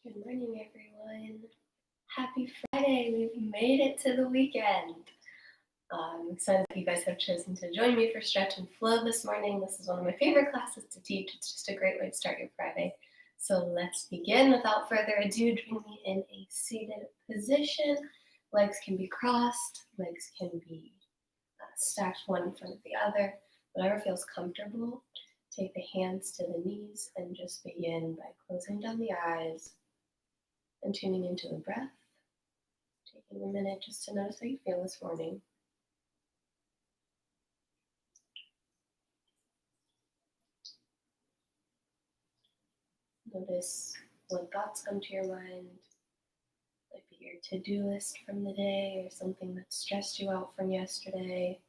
Good morning, everyone. Happy Friday. We've made it to the weekend. I'm excited that you guys have chosen to join me for Stretch and Flow this morning. This is one of my favorite classes to teach. It's just a great way to start your Friday. So let's begin. Without further ado, bring me in a seated position. Legs can be crossed. Legs can be stacked one in front of the other. Whatever feels comfortable. Take the hands to the knees and just begin by closing down the eyes and tuning into the breath, taking a minute just to notice how you feel this morning. Notice what thoughts come to your mind. Might be your to-do list from the day or something that stressed you out from yesterday.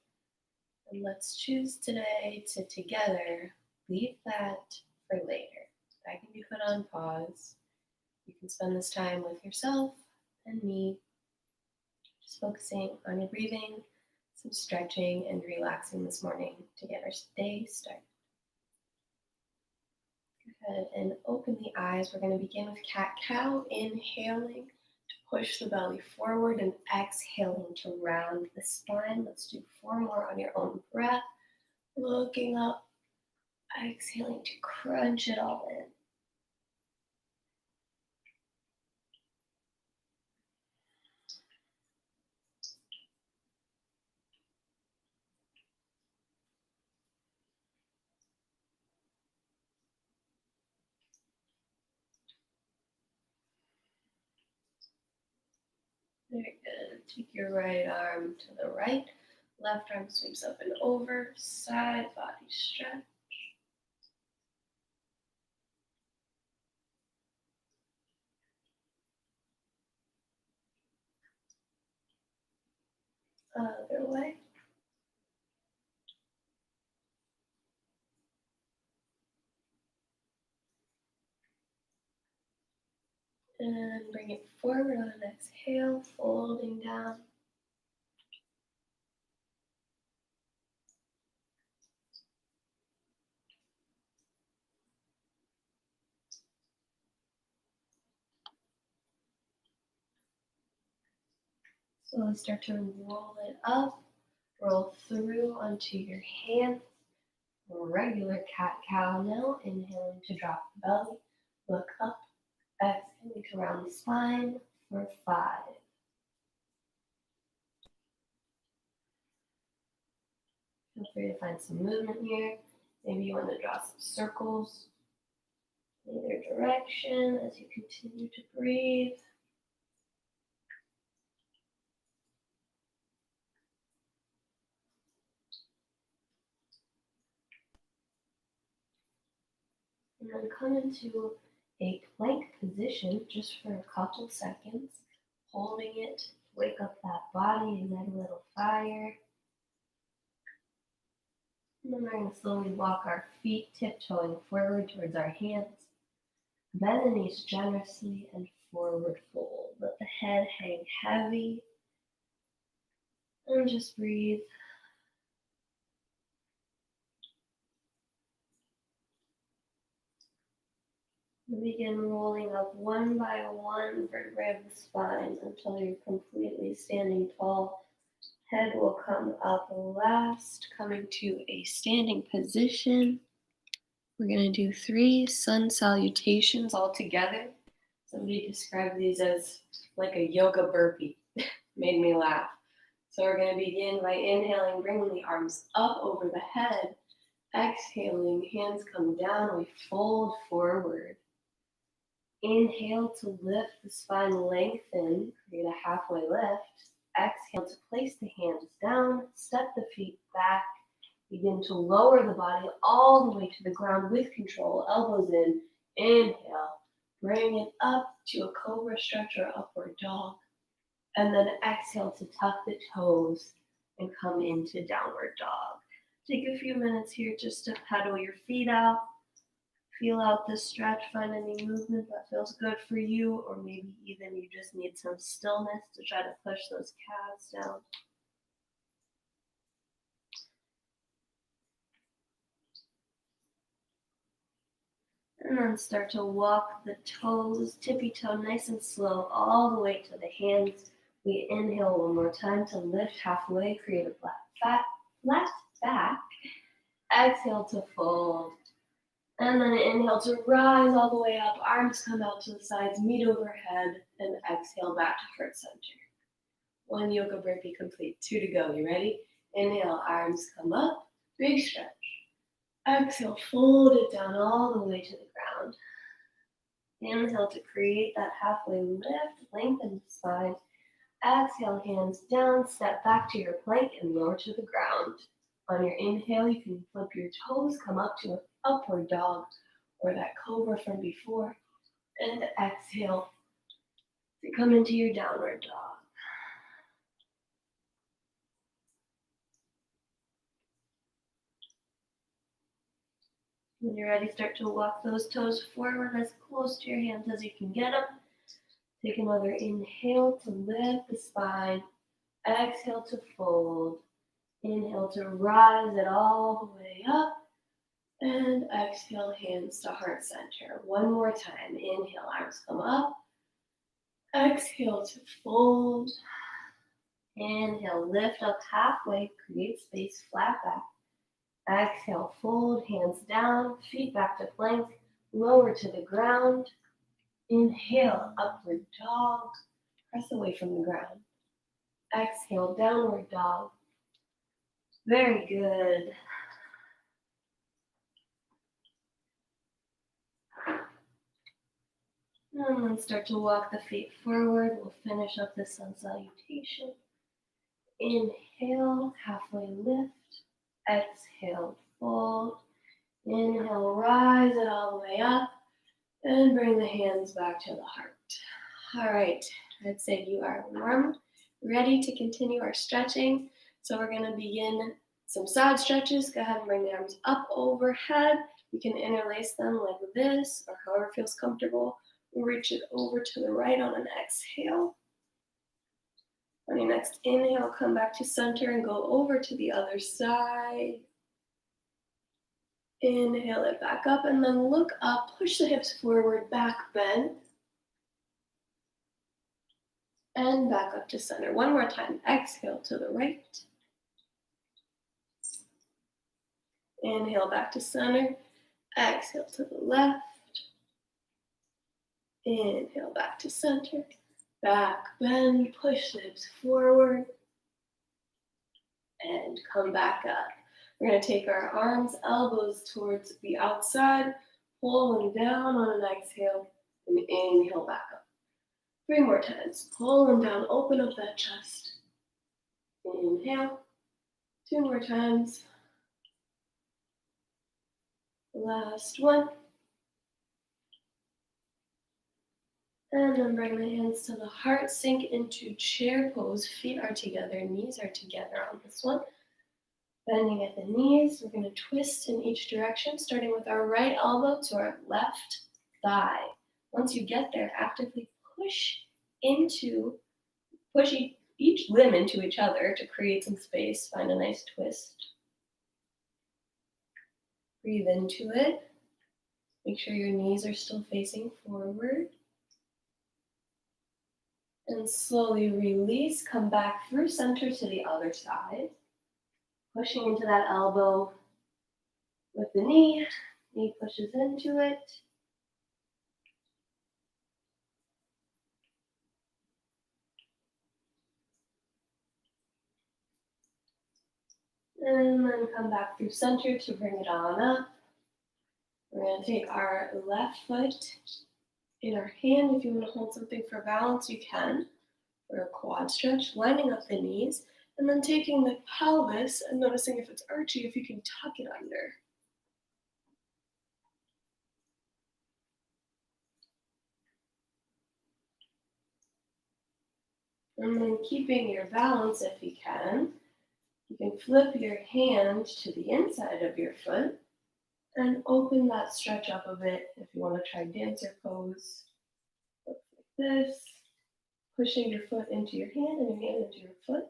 And let's choose today to together leave that for later. That can be put on pause. You can spend this time with yourself and me, just focusing on your breathing, some stretching and relaxing this morning to get our day started. Go ahead and open the eyes. We're going to begin with cat-cow, inhaling to push the belly forward and exhaling to round the spine. Let's do 4 more on your own breath. Looking up, exhaling to crunch it all in. Very good. Take your right arm to the right. Left arm sweeps up and over. Side body stretch. Other way. And bring it forward on an exhale, folding down. Slowly start to roll it up, roll through onto your hands. Regular cat-cow now, inhaling to drop the belly, look up, exhaling to round the spine for 5. Feel free to find some movement here. Maybe you want to draw some circles in either direction as you continue to breathe. And then come into a plank position just for a couple seconds, holding it, wake up that body, ignite a little fire. And then we're going to slowly walk our feet tiptoeing forward towards our hands. Bend the knees generously and forward fold. Let the head hang heavy. And just breathe. Begin rolling up one by one vertebrae of the spine until you're completely standing tall. Head will come up last, coming to a standing position. We're going to do 3 sun salutations all together. Somebody described these as like a yoga burpee. Made me laugh. So we're going to begin by inhaling, bringing the arms up over the head. Exhaling, hands come down, we fold forward. Inhale to lift the spine, lengthen, create a halfway lift. Exhale to place the hands down, step the feet back. Begin to lower the body all the way to the ground with control, elbows in. Inhale, bring it up to a cobra stretch or upward dog. And then exhale to tuck the toes and come into downward dog. Take a few minutes here just to pedal your feet out. Feel out this stretch, find any movement that feels good for you, or maybe even you just need some stillness to try to push those calves down. And then start to walk the toes, tippy toe, nice and slow, all the way to the hands. We inhale one more time to lift halfway, create a flat back. Exhale to fold. And then inhale to rise all the way up. Arms come out to the sides, meet overhead, and exhale back to heart center. One yoga burpee complete. 2 to go. You ready? Inhale, arms come up, big stretch. Exhale, fold it down all the way to the ground. Inhale to create that halfway lift, lengthen the spine. Exhale, hands down, step back to your plank and lower to the ground. On your inhale, you can flip your toes, come up to an upward dog or that cobra from before. And exhale to come into your downward dog. When you're ready, start to walk those toes forward as close to your hands as you can get them. Take another inhale to lift the spine. Exhale to fold. Inhale to rise it all the way up. And exhale, hands to heart center. One more time. Inhale, arms come up. Exhale to fold. Inhale, lift up halfway, create space, flat back. Exhale, fold, hands down, feet back to plank, lower to the ground. Inhale, upward dog, press away from the ground. Exhale, downward dog. Very good. And then start to walk the feet forward. We'll finish up the sun salutation. Inhale, halfway lift. Exhale, fold. Inhale, rise it all the way up. And bring the hands back to the heart. All right, I'd say you are warm, ready to continue our stretching. So we're going to begin some side stretches. Go ahead and bring the arms up overhead. You can interlace them like this or however feels comfortable. Reach it over to the right on an exhale. On your next inhale, come back to center and go over to the other side. Inhale it back up and then look up, push the hips forward, back bend. And back up to center. One more time, exhale to the right. Inhale back to center, exhale to the left. Inhale back to center, back bend, push the hips forward. And come back up. We're going to take our arms, elbows towards the outside, pull them down on an exhale, and inhale back up. 3 more times. Pull them down, open up that chest. Inhale. 2 more times. Last one. And then bring the hands to the heart, sink into chair pose. Feet are together, knees are together on this one. Bending at the knees, we're going to twist in each direction, starting with our right elbow to our left thigh. Once you get there, actively push each limb into each other to create some space. Find a nice twist. Breathe into it. Make sure your knees are still facing forward. And slowly release. Come back through center to the other side. Pushing into that elbow with the knee. Knee pushes into it. And then come back through center to bring it on up. We're going to take our left foot in our hand. If you want to hold something for balance, you can. For a quad stretch, lining up the knees, and then taking the pelvis and noticing if it's archy, if you can tuck it under. And then keeping your balance if you can flip your hand to the inside of your foot and open that stretch up a bit if you want to try dancer pose. Like this, pushing your foot into your hand and your hand into your foot.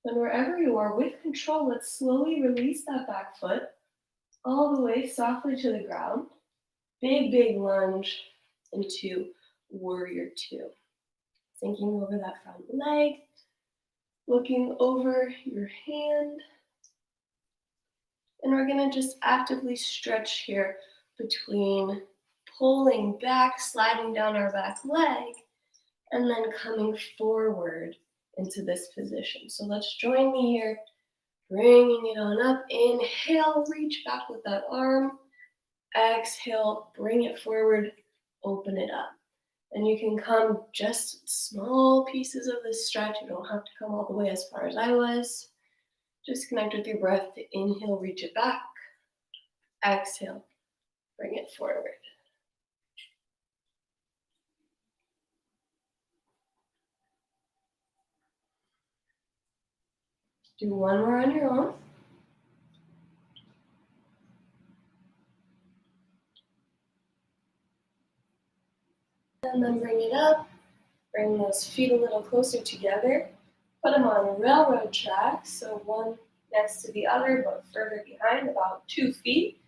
Then wherever you are, with control, let's slowly release that back foot all the way softly to the ground. big lunge into warrior two. Sinking over that front leg, looking over your hand. And we're gonna just actively stretch here between pulling back, sliding down our back leg, and then coming forward into this position. So let's join me here, bringing it on up. Inhale, reach back with that arm. Exhale, bring it forward, open it up. And you can come just small pieces of this stretch. You don't have to come all the way as far as I was. Just connect with your breath. Inhale, reach it back. Exhale, bring it forward. Do one more on your own. And then bring it up. Bring those feet a little closer together. Put them on railroad tracks, so one next to the other, but further behind, about 2 feet.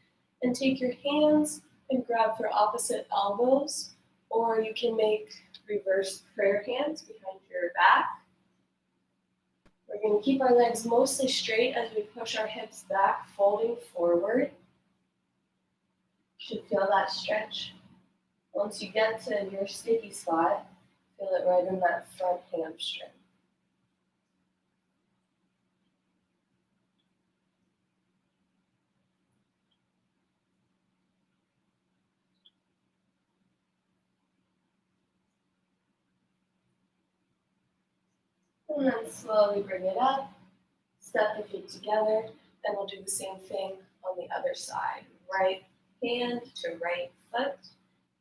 And take your hands and grab for opposite elbows, or you can make reverse prayer hands behind your back. We're going to keep our legs mostly straight as we push our hips back, folding forward. You should feel that stretch. Once you get to your sticky spot, feel it right in that front hamstring. And then slowly bring it up, step the feet together, then we'll do the same thing on the other side. Right hand to right foot,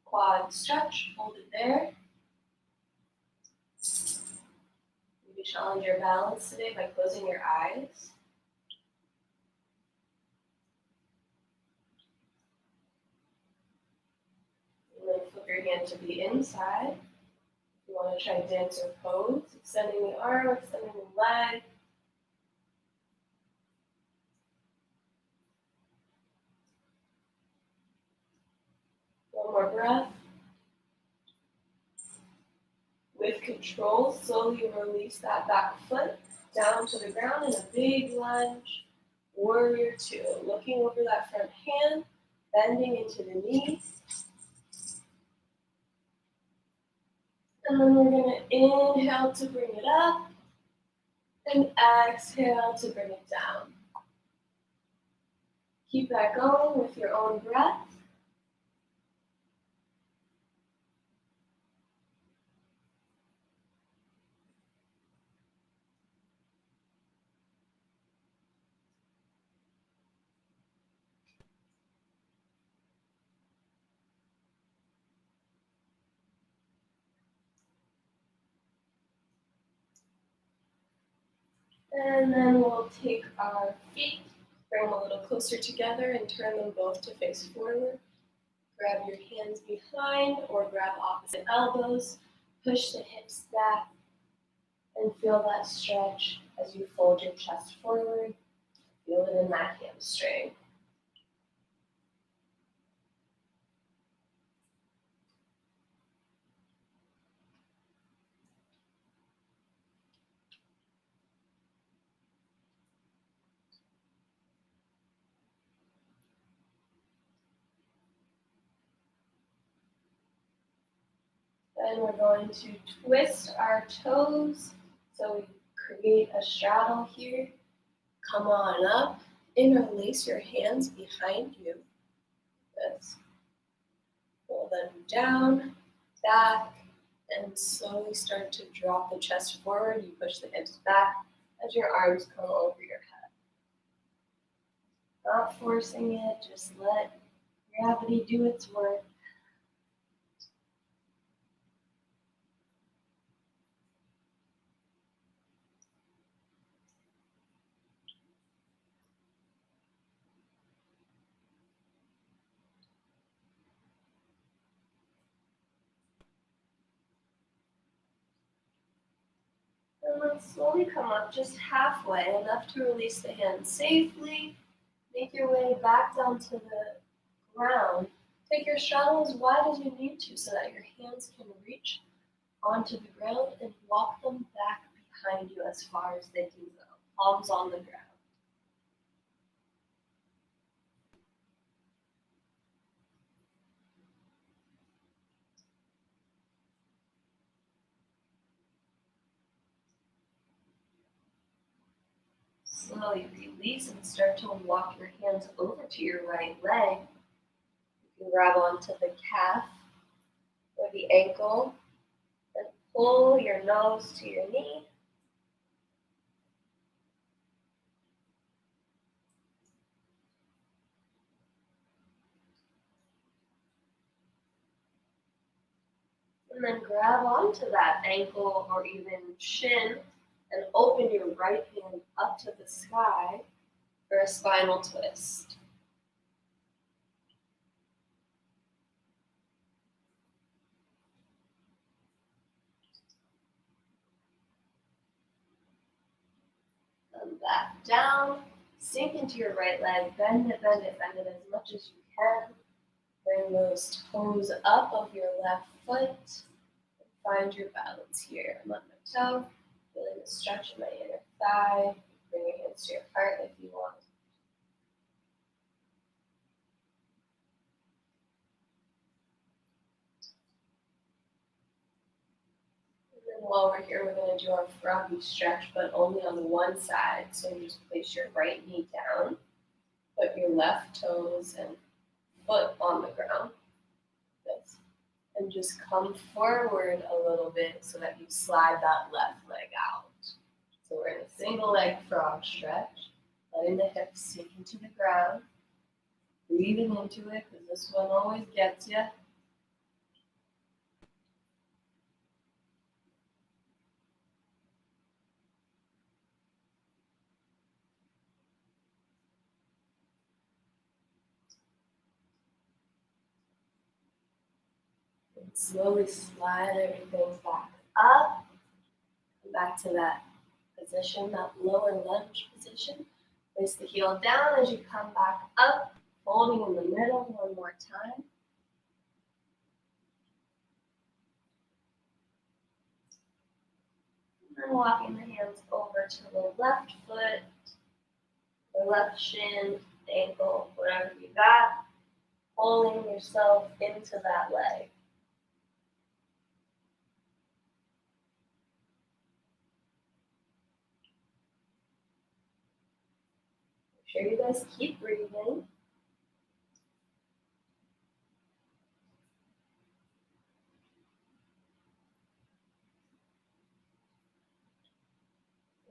quad stretch, hold it there. Maybe challenge your balance today by closing your eyes. And then flip your hand to the inside. You want to try dancer pose, extending the arm, extending the leg. One more breath. With control, slowly release that back foot down to the ground in a big lunge. Warrior two, looking over that front hand, bending into the knees. And then we're going to inhale to bring it up and exhale to bring it down. Keep that going with your own breath. And then we'll take our feet, bring them a little closer together and turn them both to face forward. Grab your hands behind or grab opposite elbows. Push the hips back and feel that stretch as you fold your chest forward. Feel it in that hamstring. Then we're going to twist our toes. So we create a straddle here. Come on up. Interlace your hands behind you. This. Pull them down, back, and slowly start to drop the chest forward. You push the hips back as your arms come over your head. Not forcing it, just let gravity do its work. And then slowly come up just halfway, enough to release the hands safely. Make your way back down to the ground. Take your straddle as wide as you need to so that your hands can reach onto the ground and walk them back behind you as far as they can go. Palms on the ground. Slowly release and start to walk your hands over to your right leg. You can grab onto the calf or the ankle and pull your nose to your knee. And then grab onto that ankle or even shin and open your right hand up to the sky for a spinal twist. And back down, sink into your right leg, bend it as much as you can. Bring those toes up of your left foot. Find your balance here. I'm on my toe, feeling the stretch in my inner thigh. Bring your hands to your heart if you want. And then while we're here, we're going to do our froggy stretch, but only on one side. So you just place your right knee down, put your left toes and foot on the ground. This. And just come forward a little bit so that you slide that left leg out. So we're in a single leg frog stretch, letting the hips sink into the ground, breathing into it because this one always gets you. And slowly slide everything back up, and back to that position, that lower lunge position. Place the heel down as you come back up, holding in the middle one more time. And then walking the hands over to the left foot, the left shin, ankle, whatever you got, pulling yourself into that leg. Make sure you guys keep breathing.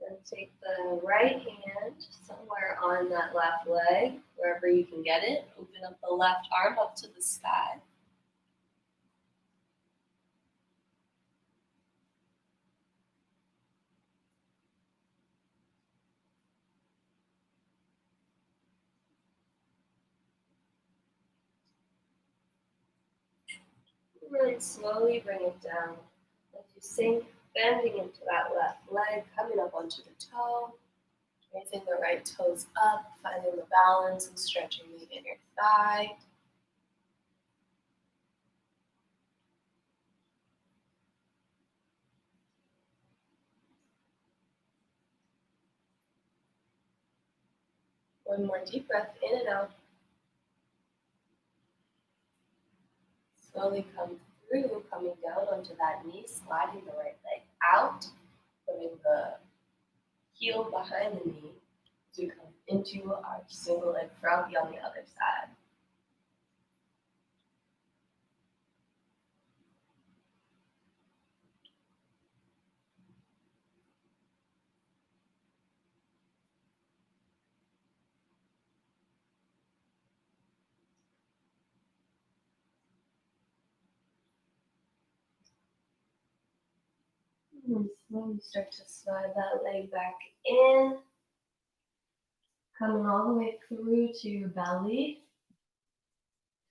And take the right hand somewhere on that left leg, wherever you can get it. Open up the left arm up to the sky. And then slowly bring it down. As you sink, bending into that left leg, coming up onto the toe. Raising the right toes up, finding the balance and stretching the inner thigh. One more deep breath in and out. Slowly come through, coming down onto that knee, sliding the right leg out, putting the heel behind the knee to come into our single leg froggy on the other side. And then slowly start to slide that leg back in, coming all the way through to your belly.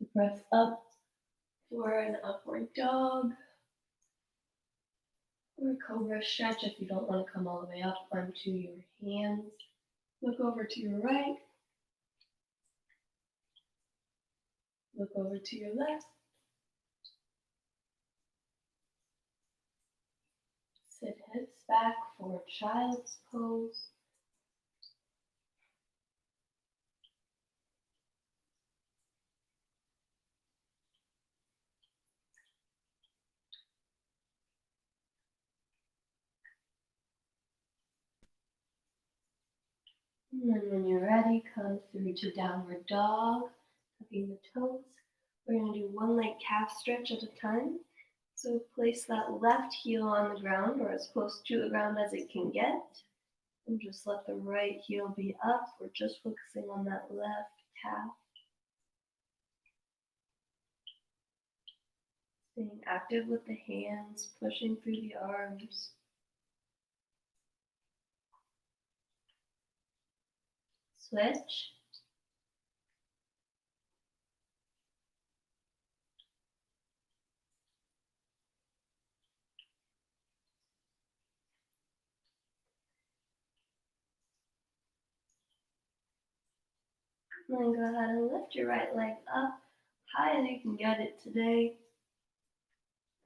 To press up for an upward dog or a cobra stretch. If you don't want to come all the way up onto your hands, look over to your right. Look over to your left. Sit hips back for child's pose. And then when you're ready, come through to downward dog, tucking the toes. We're going to do one leg calf stretch at a time. So place that left heel on the ground or as close to the ground as it can get. And just let the right heel be up. We're just focusing on that left calf. Staying active with the hands, pushing through the arms. Switch. And then go ahead and lift your right leg up high as you can get it today.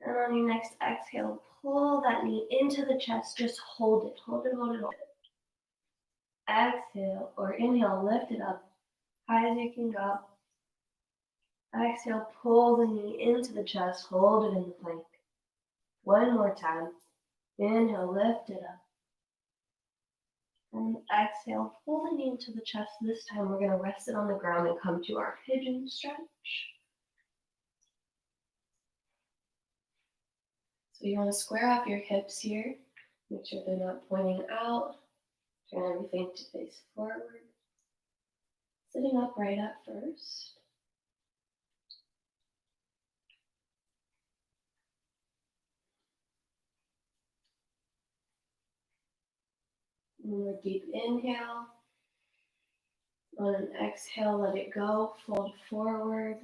And on your next exhale, pull that knee into the chest. Just hold it, hold it, hold it, hold it. Exhale or inhale, lift it up high as you can go. Exhale, pull the knee into the chest, hold it in the plank. One more time. Inhale, lift it up. And exhale, pull the knee into the chest. This time we're going to rest it on the ground and come to our pigeon stretch. So you want to square off your hips here. Make sure they're not pointing out. Turn everything to face forward. Sitting upright at first. More deep inhale. On an exhale, let it go. Fold forward.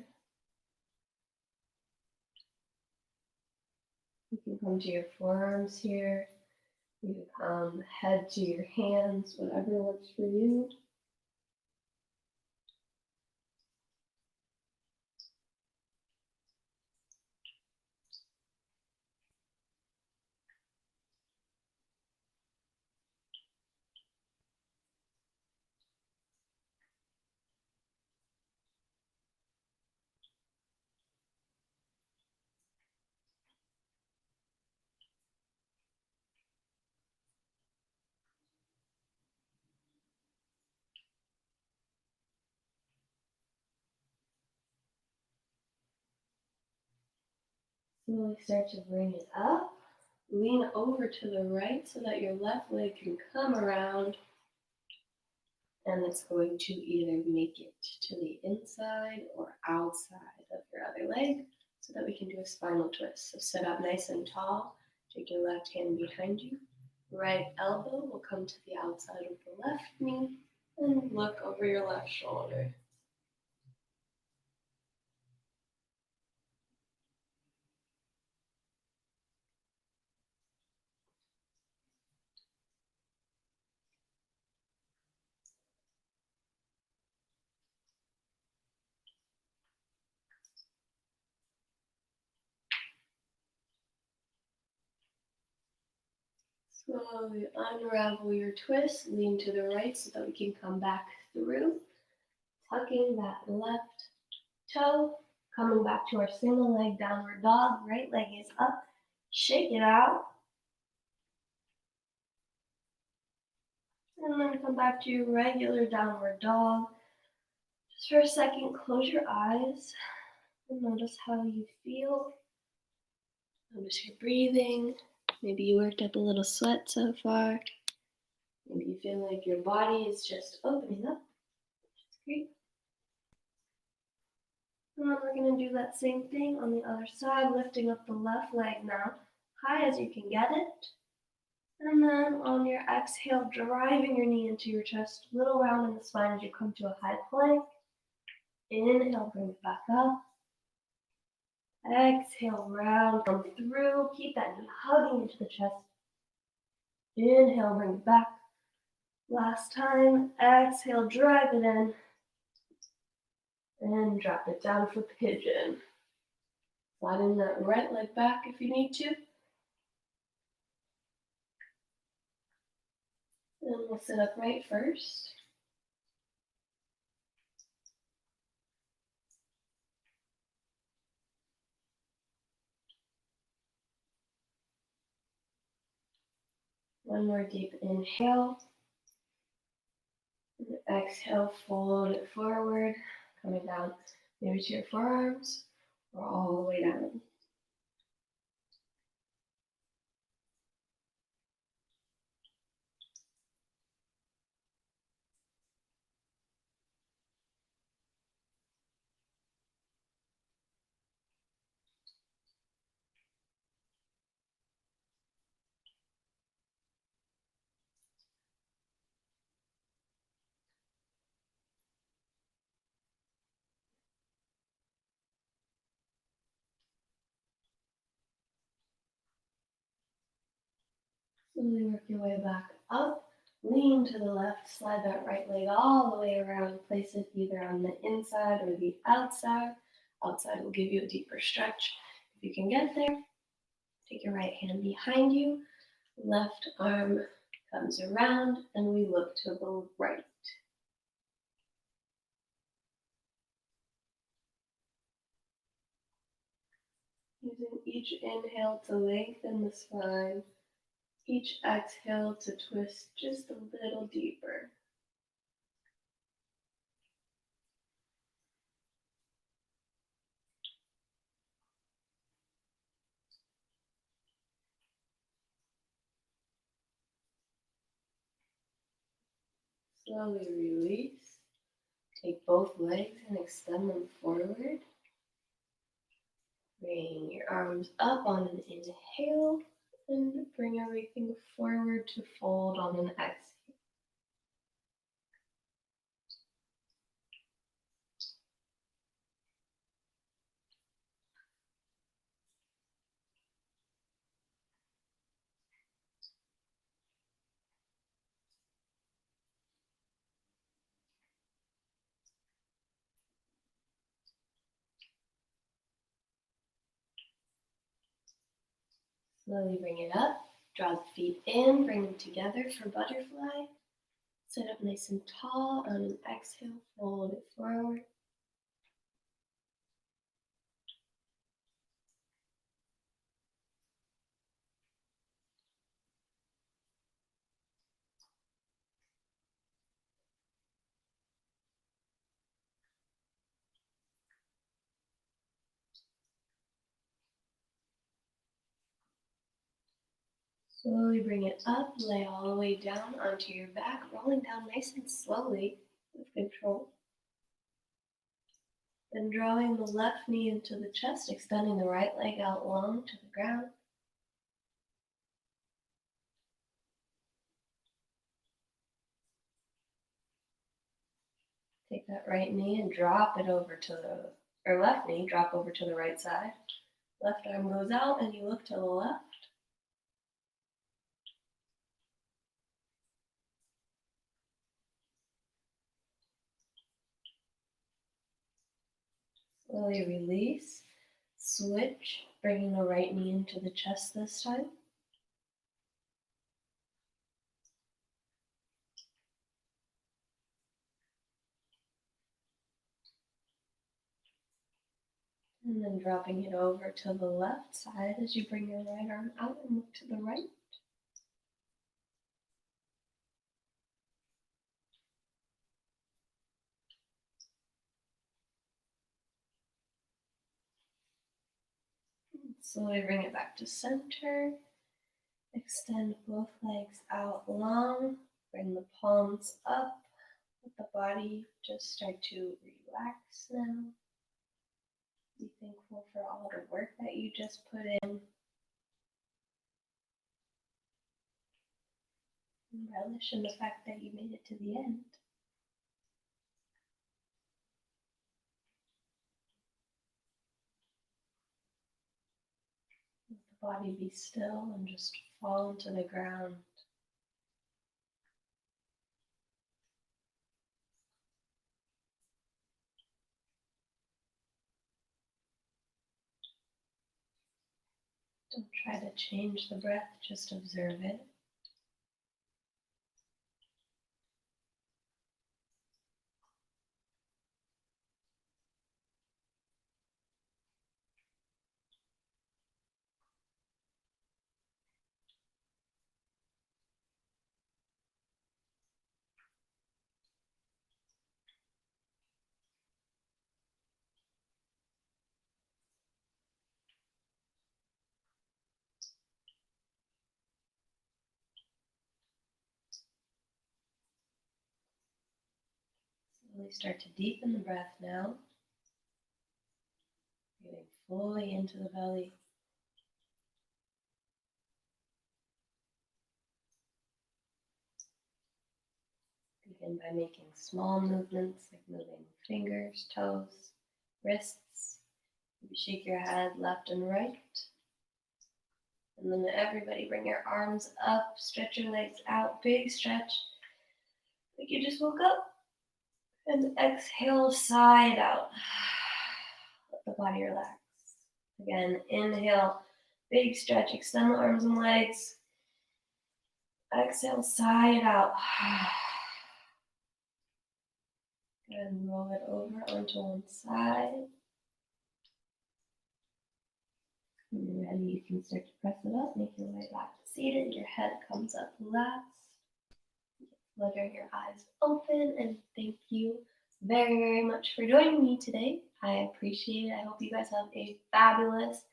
You can come to your forearms here. You can come head to your hands, whatever works for you. Slowly start to bring it up. Lean over to the right so that your left leg can come around. And it's going to either make it to the inside or outside of your other leg so that we can do a spinal twist. So sit up nice and tall. Take your left hand behind you. Right elbow will come to the outside of the left knee and look over your left shoulder. Slowly unravel your twist, lean to the right so that we can come back through. Tucking that left toe, coming back to our single leg downward dog. Right leg is up, shake it out. And then come back to your regular downward dog. Just for a second, close your eyes and notice how you feel. Notice your breathing. Maybe you worked up a little sweat so far. Maybe you feel like your body is just opening up, which is great. And then we're going to do that same thing on the other side, lifting up the left leg now, high as you can get it. And then on your exhale, driving your knee into your chest, little round in the spine as you come to a high plank. Inhale, bring it back up. Exhale, round, come through. Keep that knee hugging into the chest. Inhale, bring it back. Last time, exhale, drive it in. And drop it down for pigeon. Flatten that right leg back if you need to. And we'll sit upright first. One more deep inhale. And exhale, fold it forward, coming down maybe to your forearms or all the way down. Slowly work your way back up. Lean to the left, slide that right leg all the way around. Place it either on the inside or the outside. Outside will give you a deeper stretch. If you can get there, take your right hand behind you. Left arm comes around and we look to the right. Using each inhale to lengthen the spine, each exhale to twist just a little deeper. Slowly release. Take both legs and extend them forward. Bring your arms up on an inhale and bring everything forward to fold on an exhale. Slowly bring it up. Draw the feet in, bring them together for butterfly. Sit up nice and tall. On an exhale, fold it forward. Slowly bring it up, lay all the way down onto your back, rolling down nice and slowly with control. Then drawing the left knee into the chest, extending the right leg out long to the ground. Take that right knee and drop it over to the, or left knee, drop over to the right side. Left arm goes out and you look to the left. Slowly release, switch, bringing the right knee into the chest this time. And then dropping it over to the left side as you bring your right arm out and look to the right. Slowly bring it back to center. Extend both legs out long. Bring the palms up. Let the body just start to relax now. Be thankful for all the work that you just put in. And relish in the fact that you made it to the end. Let the body be still and just fall into the ground. Don't try to change the breath, just observe it. Slowly start to deepen the breath now. Breathing fully into the belly. Begin by making small movements like moving fingers, toes, wrists. Maybe shake your head left and right. And then everybody bring your arms up, stretch your legs out, big stretch. Like you just woke up. And exhale, side out. Let the body relax. Again, inhale, big stretch, extend the arms and legs. Exhale, side out. And roll it over onto one side. When you're ready, you can start to press it up, make your way back to seated. Your head comes up last. Flutter your eyes open, and thank you very, very much for joining me today. I appreciate it. I hope you guys have a fabulous,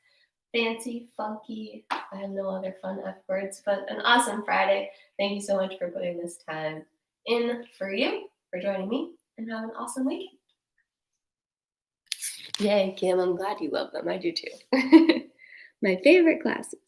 fancy, funky, I have no other fun F words, but an awesome Friday. Thank you so much for putting this time in for you, for joining me, and have an awesome weekend. Yay, Kim, I'm glad you love them. I do too. My favorite classes.